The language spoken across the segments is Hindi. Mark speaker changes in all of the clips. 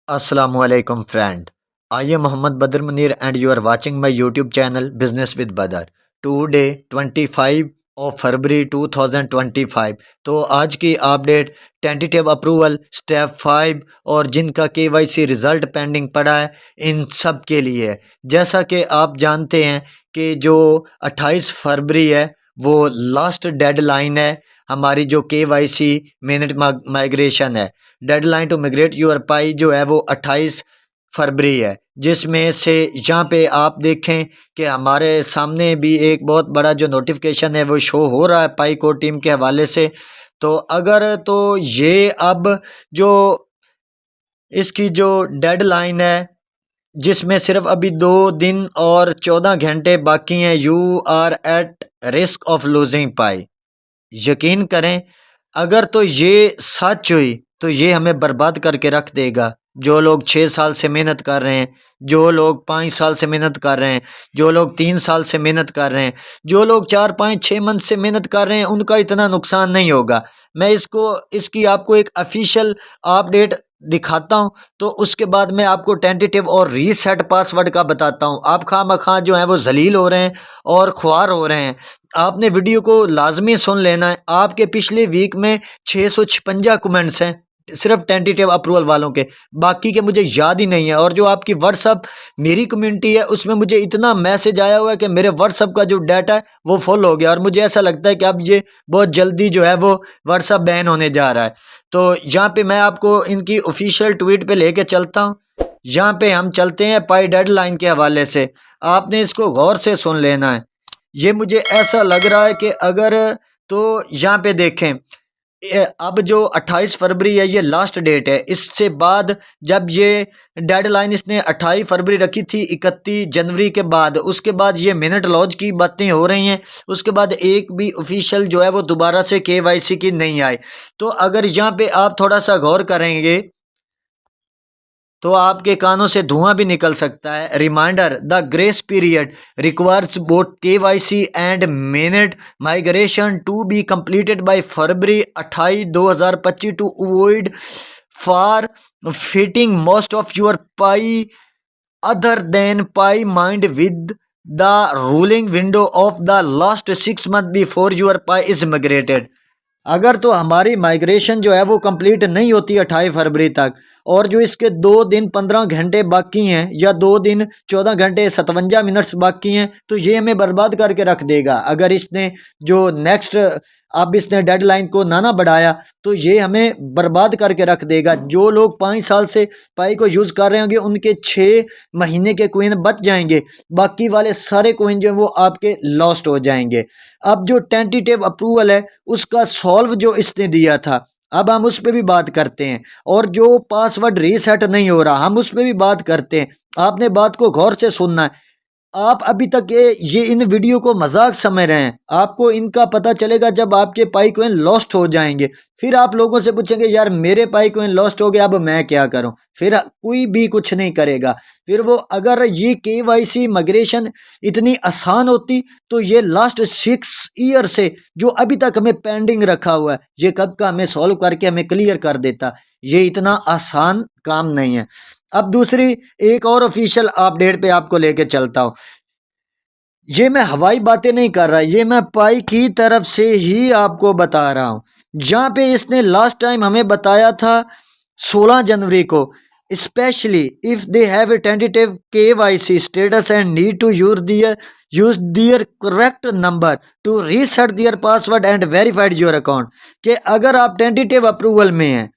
Speaker 1: Assalamualaikum friend. I am Muhammad Badr Munir and you are watching my YouTube channel Business with Badr. Today 25 of February 2025। तो आज की अपडेट टेंटेटिव अप्रूवल स्टेप 5 और जिनका केवाईसी रिजल्ट पेंडिंग पड़ा है इन सब के लिए है। जैसा कि आप जानते हैं कि जो 28 फरवरी है वो लास्ट डेडलाइन है हमारी जो केवाईसी मिनट माइग्रेशन है। डेडलाइन टू मिग्रेट यूर पाई जो है वो 28 फरवरी है, जिसमें से यहाँ पे आप देखें कि हमारे सामने भी एक बहुत बड़ा जो नोटिफिकेशन है वो शो हो रहा है पाई कोर टीम के हवाले से। तो अगर तो ये अब जो इसकी जो डेडलाइन है जिसमें सिर्फ अभी 2 दिन और 14 घंटे बाकी हैं, you are at risk of losing Pi. यकीन करें अगर तो ये सच हुई तो ये हमें बर्बाद करके रख देगा। जो लोग 6 साल से मेहनत कर रहे हैं, जो लोग 5 साल से मेहनत कर रहे हैं, जो लोग 3 साल से मेहनत कर रहे हैं, जो लोग 4 5 6 मंथ से मेहनत कर रहे हैं, उनका इतना नुकसान नहीं होगा। मैं इसकी आपको एक ऑफिशियल अपडेट दिखाता हूं, तो उसके बाद मैं आपको टेंटेटिव और रीसेट पासवर्ड का बताता हूं। आप खामखा जो है वो जलील हो रहे हैं और ख्वार हो रहे हैं। आपने वीडियो को लाजमी सुन लेना है। आपके पिछले वीक में 656 कमेंट्स हैं सिर्फ टेंटेटिव अप्रूवल वालों के, बाकी के मुझे याद ही नहीं है। और जो आपकी व्हाट्सअप मेरी कम्युनिटी है उसमें मुझे इतना मैसेज आया हुआ है कि मेरे व्हाट्सअप का जो डाटा है वो फुल हो गया और मुझे ऐसा लगता है कि अब ये बहुत जल्दी जो है वो व्हाट्सअप बैन होने जा रहा है। तो यहाँ पे मैं आपको इनकी ऑफिशियल ट्वीट पे लेके चलता हूँ। यहाँ पे हम चलते हैं पाई डेडलाइन के हवाले से। आपने इसको गौर से सुन लेना है। ये मुझे ऐसा लग रहा है कि अगर तो यहाँ पे देखें अब जो 28 फरवरी है ये लास्ट डेट है। इससे बाद जब ये डेडलाइन इसने 28 फरवरी रखी थी 31 जनवरी के बाद, उसके बाद ये मिनट लॉज की बातें हो रही हैं। उसके बाद एक भी ऑफिशियल जो है वो दोबारा से केवाईसी की नहीं आई। तो अगर यहाँ पे आप थोड़ा सा गौर करेंगे तो आपके कानों से धुआं भी निकल सकता है। Reminder, the grace period requires both KYC and minute migration to be completed by February 28 2025 to avoid forfeiting most of your pi other than pi mind with the ruling window of the last 6 months before your pi is migrated। अगर तो हमारी माइग्रेशन जो है वो कंप्लीट नहीं होती 28 फरवरी तक और जो इसके 2 दिन 15 घंटे बाकी हैं या 2 दिन 14 घंटे 57 मिनट्स बाकी हैं तो ये हमें बर्बाद करके रख देगा। अगर इसने जो नेक्स्ट अब इसने डेडलाइन को ना बढ़ाया तो ये हमें बर्बाद करके रख देगा। जो लोग 5 साल से पाई को यूज़ कर रहे होंगे उनके 6 महीने के कोइन बच जाएंगे, बाकी वाले सारे कोइन जो वो आपके लॉस्ट हो जाएंगे। अब जो टेंटेटिव अप्रूवल है उसका सॉल्व जो इसने दिया था अब हम उस पर भी बात करते हैं। और जो पासवर्ड रीसेट नहीं हो रहा हम उस पर भी बात करते हैं। आपने बात को गौर से सुनना है। आप अभी तक ये इन वीडियो को मजाक समझ रहे हैं। आपको इनका पता चलेगा जब आपके पाई कोइन लॉस्ट हो जाएंगे। फिर आप लोगों से पूछेंगे यार मेरे पाई कोइन लॉस्ट हो गया अब मैं क्या करूं। फिर कोई भी कुछ नहीं करेगा। फिर वो अगर ये केवाईसी माइग्रेशन इतनी आसान होती तो ये लास्ट 6 ईयर से जो अभी तक हमें पेंडिंग रखा हुआ है ये कब का हमें सॉल्व करके हमें क्लियर कर देता। ये इतना आसान काम नहीं है। अब दूसरी एक और ऑफिशियल अपडेट पे आपको लेके चलता हूँ। ये मैं हवाई बातें नहीं कर रहा, ये मैं पाई की तरफ से ही आपको बता रहा हूँ। जहाँ पे इसने लास्ट टाइम हमें बताया था 16 जनवरी को, specially if they have a tentative KYC status and need to use their correct number to reset their password and verified your account. कि अगर आप टेंटेटिव अप्रूवल में हैं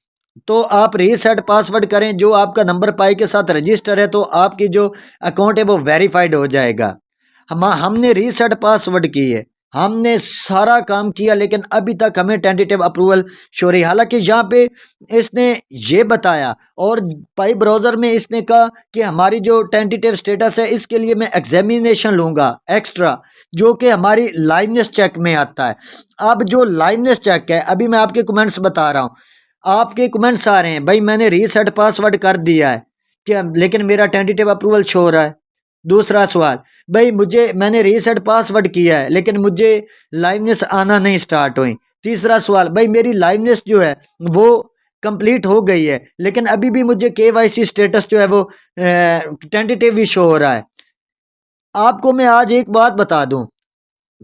Speaker 1: तो आप रीसेट पासवर्ड करें, जो आपका नंबर पाई के साथ रजिस्टर है तो आपकी जो अकाउंट है वो वेरीफाइड हो जाएगा। हमने रीसेट पासवर्ड की है, हमने सारा काम किया, लेकिन अभी तक हमें टेंटेटिव अप्रूवल शो रही। हालांकि यहाँ पे इसने ये बताया और पाई ब्राउज़र में इसने कहा कि हमारी जो टेंटेटिव स्टेटस है इसके लिए मैं एग्जामिनेशन लूँगा एक्स्ट्रा, जो कि हमारी लाइवनेस चेक में आता है। अब जो लाइवनेस चेक है अभी मैं आपके कमेंट्स बता रहा हूँ। आपके कमेंट्स आ रहे हैं भाई मैंने रीसेट पासवर्ड कर दिया है क्या, लेकिन मेरा टेंटेटिव अप्रूवल शो हो रहा है। दूसरा सवाल, भाई मैंने रीसेट पासवर्ड किया है लेकिन मुझे लाइवनेस आना नहीं स्टार्ट हुई। तीसरा सवाल, भाई मेरी लाइवनेस जो है वो कंप्लीट हो गई है, लेकिन अभी भी मुझे केवाईसी स्टेटस जो है वो टेंटेटिव भी शो हो रहा है। आपको मैं आज एक बात बता दूं,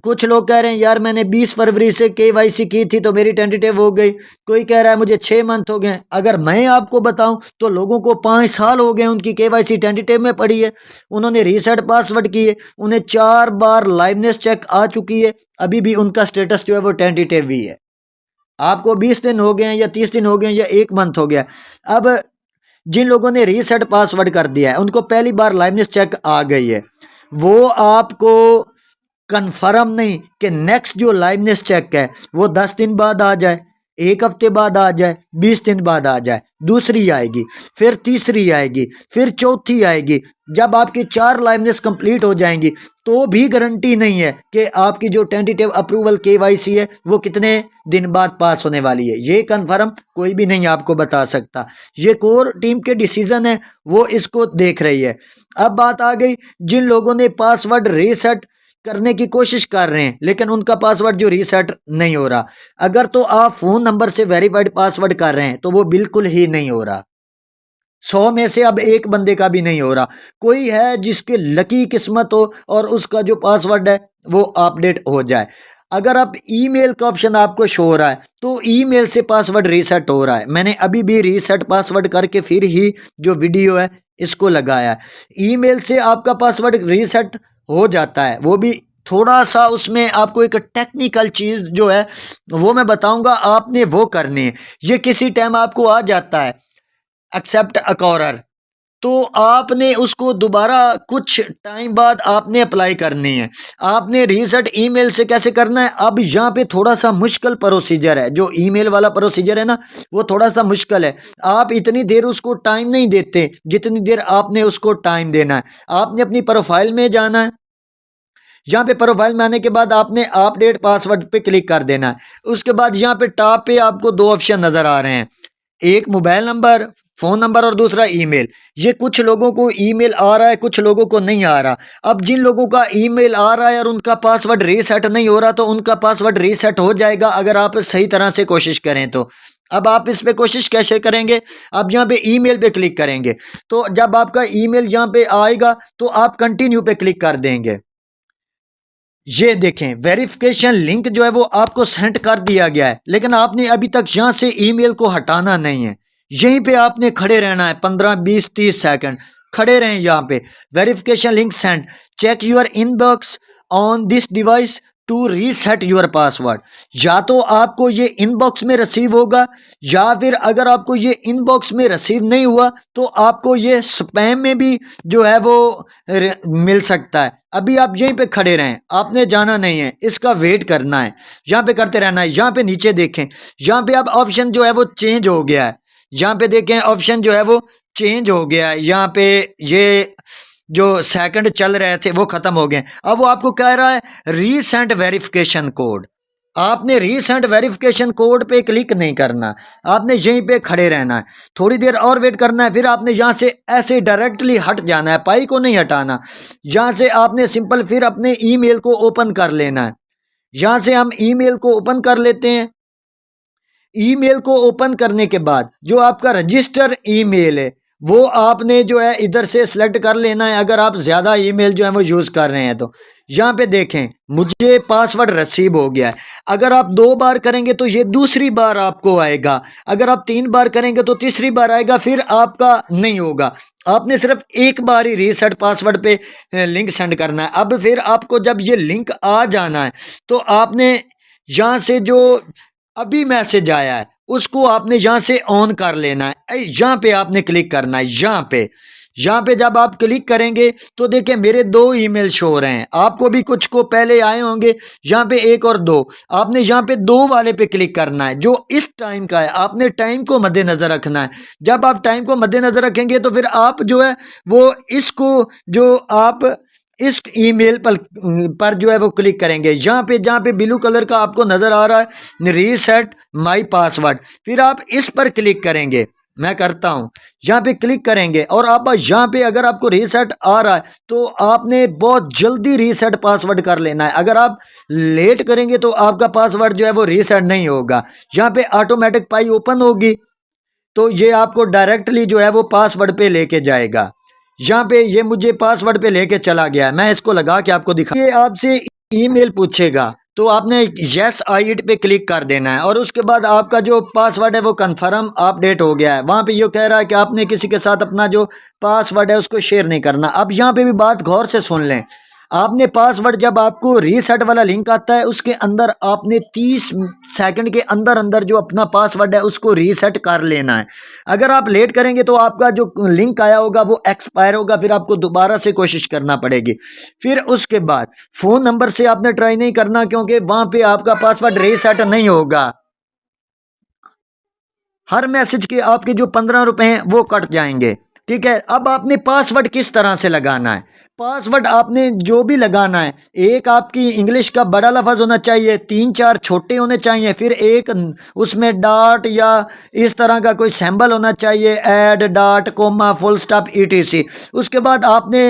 Speaker 1: कुछ लोग कह रहे हैं यार मैंने 20 फरवरी से केवाईसी की थी तो मेरी टेंटेटिव हो गई, कोई कह रहा है मुझे 6 मंथ हो गए। अगर मैं आपको बताऊं तो लोगों को 5 साल हो गए उनकी केवाईसी टेंटेटिव में पड़ी है, उन्होंने रीसेट पासवर्ड किए, उन्हें 4 बार लाइवनेस चेक आ चुकी है, अभी भी उनका स्टेटस जो है वो टेंटेटिव ही है। आपको 20 दिन हो गए हैं या 30 दिन हो गए हैं या 1 मंथ हो गया। अब जिन लोगों ने रीसेट पासवर्ड कर दिया है उनको पहली बार लाइवनेस चेक आ गई है, वो आपको कंफर्म नहीं कि नेक्स्ट जो लाइवनेस चेक है वो 10 दिन बाद आ जाए, 1 हफ्ते बाद आ जाए, 20 दिन बाद आ जाए, दूसरी आएगी, फिर तीसरी आएगी, फिर चौथी आएगी। जब आपकी 4 लाइवनेस कंप्लीट हो जाएंगी तो भी गारंटी नहीं है कि आपकी जो टेंटेटिव अप्रूवल केवाईसी है वो कितने दिन बाद पास होने वाली है। ये कंफर्म कोई भी नहीं आपको बता सकता, ये कोर टीम के डिसीजन है, वो इसको देख रही है। अब बात आ गई जिन लोगों ने पासवर्ड रीसेट करने की कोशिश कर रहे हैं लेकिन उनका पासवर्ड जो रीसेट नहीं हो रहा, अगर तो आप फोन नंबर से वेरीफाइड पासवर्ड कर रहे हैं तो वो बिल्कुल ही नहीं हो रहा। 100 में से अब एक बंदे का भी नहीं हो रहा। कोई है जिसके लकी किस्मत हो और उसका जो पासवर्ड है वो अपडेट हो जाए। अगर आप ईमेल का ऑप्शन आपको शो हो रहा है तो ईमेल से पासवर्ड रीसेट हो रहा है। मैंने अभी भी रीसेट पासवर्ड करके फिर ही जो वीडियो है इसको लगाया है। ईमेल से आपका पासवर्ड रीसेट हो जाता है, वो भी थोड़ा सा उसमें आपको एक टेक्निकल चीज़ जो है वो मैं बताऊंगा, आपने वो करनी है। ये किसी टाइम आपको आ जाता है एक्सेप्ट अकॉरर, तो आपने उसको दोबारा कुछ टाइम बाद आपने अप्लाई करनी है। आपने रीसेट ईमेल से कैसे करना है, अब यहाँ पे थोड़ा सा मुश्किल प्रोसीजर है। जो ईमेल वाला प्रोसीजर है ना वो थोड़ा सा मुश्किल है। आप इतनी देर उसको टाइम नहीं देते जितनी देर आपने उसको टाइम देना है। आपने अपनी प्रोफाइल में जाना है, यहाँ पे प्रोफाइल में आने के बाद आपने अपडेट पासवर्ड पे क्लिक कर देना है। उसके बाद यहाँ पे टॉप पे आपको 2 ऑप्शन नजर आ रहे हैं, एक मोबाइल नंबर फोन नंबर और दूसरा ईमेल। ये कुछ लोगों को ईमेल आ रहा है, कुछ लोगों को नहीं आ रहा। अब जिन लोगों का ईमेल आ रहा है और उनका पासवर्ड रीसेट नहीं हो रहा तो उनका पासवर्ड रीसेट हो जाएगा अगर आप सही तरह से कोशिश करें तो। अब आप इस पे कोशिश कैसे करेंगे, आप यहाँ पे ईमेल पे क्लिक करेंगे, तो जब आपका ईमेल यहाँ पे आएगा तो आप कंटिन्यू पे क्लिक कर देंगे। ये देखें वेरिफिकेशन लिंक जो है वो आपको सेंड कर दिया गया है, लेकिन आपने अभी तक यहां से ईमेल को हटाना नहीं है। यहीं पे आपने खड़े रहना है 15 20 30 सेकंड खड़े रहें यहाँ पे। Verification link send, check your inbox on this device to reset your password. या तो आपको ये इनबॉक्स में रिसीव होगा या फिर अगर आपको ये इनबॉक्स में रिसीव नहीं हुआ तो आपको ये स्पैम में भी जो है वो मिल सकता है। अभी आप यहीं पे खड़े रहें, आपने जाना नहीं है, इसका वेट करना है, यहाँ पे करते रहना है। यहाँ पे नीचे देखें, यहाँ पे अब ऑप्शन जो है वो चेंज हो गया है। यहाँ पे देखें ऑप्शन जो है वो चेंज हो गया है। यहाँ पे ये जो सेकंड चल रहे थे वो खत्म हो गए। अब वो आपको कह रहा है रीसेंट वेरिफिकेशन कोड। आपने रीसेंट वेरिफिकेशन कोड पे क्लिक नहीं करना, आपने यहीं पे खड़े रहना है, थोड़ी देर और वेट करना है। फिर आपने यहाँ से ऐसे डायरेक्टली हट जाना है, पाई को नहीं हटाना। यहाँ से आपने सिंपल फिर अपने ईमेल को ओपन कर लेना है। यहाँ से हम ईमेल को ओपन कर लेते हैं। ईमेल को ओपन करने के बाद जो आपका रजिस्टर ईमेल है वो आपने जो है इधर से सिलेक्ट कर लेना है, अगर आप ज़्यादा ईमेल जो है वो यूज़ कर रहे हैं तो। यहाँ पे देखें मुझे पासवर्ड रिसीव हो गया है। अगर आप 2 बार करेंगे तो ये दूसरी बार आपको आएगा, अगर आप 3 बार करेंगे तो तीसरी बार आएगा, फिर आपका नहीं होगा। आपने सिर्फ एक बार ही रीसेट पासवर्ड पे लिंक सेंड करना है। अब फिर आपको जब ये लिंक आ जाना है तो आपने यहाँ से जो अभी मैसेज आया है उसको आपने यहाँ से ऑन कर लेना है। यहाँ पे आपने क्लिक करना है। यहाँ पे जब आप क्लिक करेंगे तो देखिए मेरे 2 ईमेल शो हो रहे हैं, आपको भी कुछ को पहले आए होंगे। यहाँ पे 1 और 2, आपने यहाँ पे 2 वाले पे क्लिक करना है जो इस टाइम का है। आपने टाइम को मद्देनजर रखना है। जब आप टाइम को मद्देनजर रखेंगे तो फिर आप जो है वो इसको जो आप इस ईमेल पर जो है वो क्लिक करेंगे। यहाँ पे जहाँ पे ब्लू कलर का आपको नजर आ रहा है रीसेट माय पासवर्ड, फिर आप इस पर क्लिक करेंगे। मैं करता हूं, यहाँ पे क्लिक करेंगे और आप यहाँ पे अगर आपको रीसेट आ रहा है तो आपने बहुत जल्दी रीसेट पासवर्ड कर लेना है। अगर आप लेट करेंगे तो आपका पासवर्ड जो है वो रीसेट नहीं होगा। यहाँ पे ऑटोमेटिक पाई ओपन होगी, तो ये आपको डायरेक्टली जो है वो पासवर्ड पे लेके जाएगा। यहाँ पे ये मुझे पासवर्ड पे लेके चला गया है, मैं इसको लगा के आपको दिखा। ये आपसे ईमेल पूछेगा, तो आपने यस आई इट पे क्लिक कर देना है और उसके बाद आपका जो पासवर्ड है वो कंफर्म अपडेट हो गया है। वहाँ पे ये कह रहा है कि आपने किसी के साथ अपना जो पासवर्ड है उसको शेयर नहीं करना। अब यहाँ पे भी बात गौर से सुन लें, आपने पासवर्ड जब आपको रीसेट वाला लिंक आता है उसके अंदर आपने 30 सेकंड के अंदर अंदर जो अपना पासवर्ड है उसको रीसेट कर लेना है। अगर आप लेट करेंगे तो आपका जो लिंक आया होगा वो एक्सपायर होगा, फिर आपको दोबारा से कोशिश करना पड़ेगी। फिर उसके बाद फ़ोन नंबर से आपने ट्राई नहीं करना, क्योंकि वहाँ पे आपका पासवर्ड रीसेट नहीं होगा। हर मैसेज के आपके जो 15 रुपए हैं वो कट जाएंगे। ठीक है, अब आपने पासवर्ड किस तरह से लगाना है? पासवर्ड आपने जो भी लगाना है, एक आपकी इंग्लिश का बड़ा लफ्ज़ होना चाहिए, 3-4 छोटे होने चाहिए, फिर एक उसमें डॉट या इस तरह का कोई सिंबल होना चाहिए, add, dot, comma, full stop, etc. उसके बाद आपने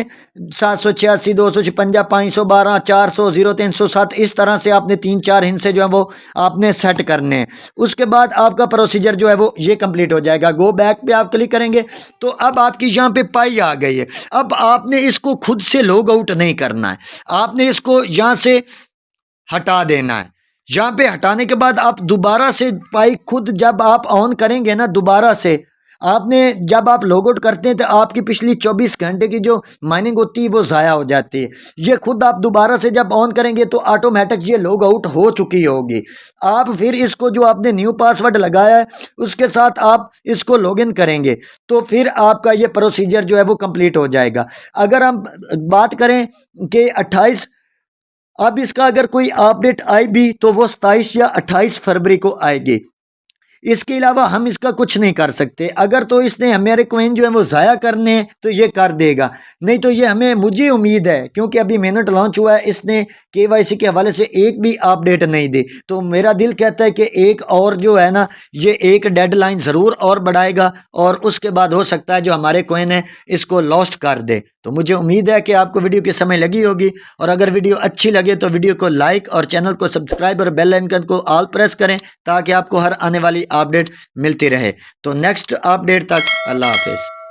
Speaker 1: 786, 256, 512, 400, 0307 इस तरह से आपने 3-4 हिस्से जो है वो आपने सेट करने हैं। उसके बाद आपका प्रोसीजर जो है वो ये कंप्लीट हो जाएगा। गो बैक पे आप क्लिक करेंगे तो अब आपकी यहाँ पे पाई आ गई है। अब आपने इसको खुद से लॉग आउट नहीं करना है, आपने इसको यहाँ से हटा देना है। यहाँ पे हटाने के बाद आप दोबारा से पाई खुद जब आप ऑन करेंगे ना, दोबारा से आपने जब आप लॉग आउट करते हैं तो आपकी पिछली 24 घंटे की जो माइनिंग होती है वो ज़ाया हो जाती है। ये खुद आप दोबारा से जब ऑन करेंगे तो ऑटोमेटिक ये लॉग आउट हो चुकी होगी। आप फिर इसको जो आपने न्यू पासवर्ड लगाया है उसके साथ आप इसको लॉगिन करेंगे तो फिर आपका ये प्रोसीजर जो है वो कंप्लीट हो जाएगा। अगर हम बात करें कि 28, अब इसका अगर कोई अपडेट आई भी तो वो 27 या 28 फरवरी को आएगी। इसके अलावा हम इसका कुछ नहीं कर सकते। अगर तो इसने हमारे कॉइन जो है वो ज़ाया करने हैं तो ये कर देगा, नहीं तो ये हमें, मुझे उम्मीद है क्योंकि अभी मिनट लॉन्च हुआ है, इसने केवाईसी के हवाले से एक भी अपडेट नहीं दी, तो मेरा दिल कहता है कि एक और जो है ना ये एक डेडलाइन ज़रूर और बढ़ाएगा और उसके बाद हो सकता है जो हमारे कॉइन है इसको लॉस्ट कर दे। तो मुझे उम्मीद है कि आपको वीडियो की समय लगी होगी और अगर वीडियो अच्छी लगे तो वीडियो को लाइक और चैनल को सब्सक्राइब और बेल आइकन को ऑल प्रेस करें ताकि आपको हर आने वाली अपडेट मिलती रहे। तो नेक्स्ट अपडेट तक अल्लाह हाफिज़।